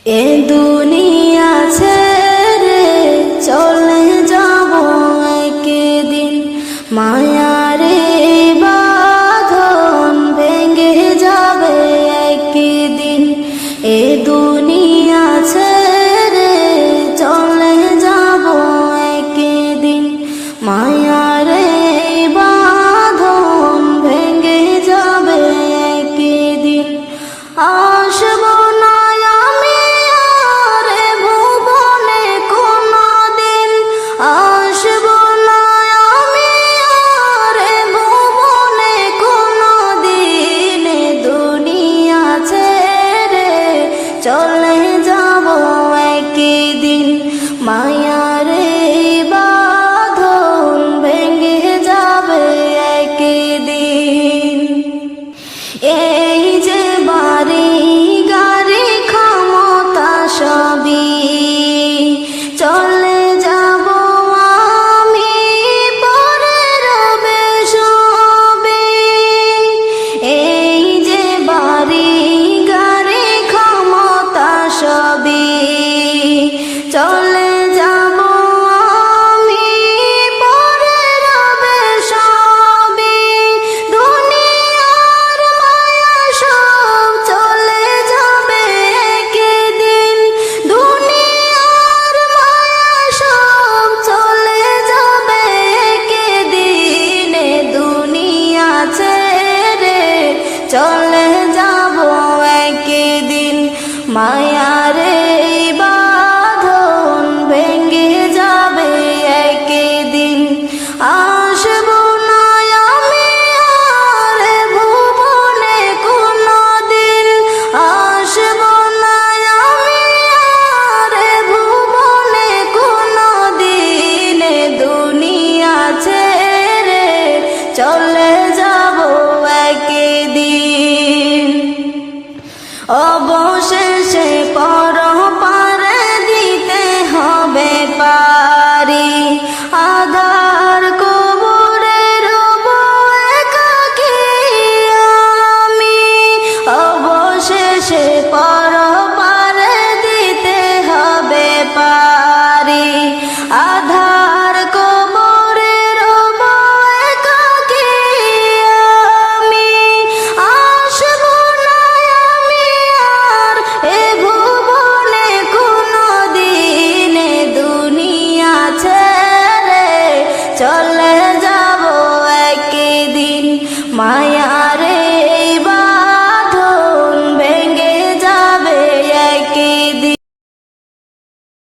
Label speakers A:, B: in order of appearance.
A: এ দুনিয়া ছেড়ে চলে যাব একদিন, মায়ারে বাঁধন ভেঙে যাবে একদিন। এ দুনিয়া ছেড়ে চলে যাব একদিন, মায়ারে বাঁধন ভেঙে যাবে একদিন। আসব না আমি আর এ ভুবনে কোনদিন, আসব না আমি আর এ ভুবনে কোনদিন। এ দুনিয়া ছেড়ে চলে যাব একদিন, মায়ারে বাঁধন ভেঙে যাবে একদিন। এই যে বাড়ি গাড়ি ক্ষমতা সবই চলে যাব আমি, পরে রবে সবে। এই যে বাড়ি গাড়ি ক্ষমতা সবই চলে যাব আমি, পরে রবে সবে। দুনিয়ার মায়া সব চলে যাবে একদিন, দুনিয়ার মায়া সব চলে যাবে একদিন। এ দুনিয়া ছেড়ে চলে যাব একদিন, মায়ারে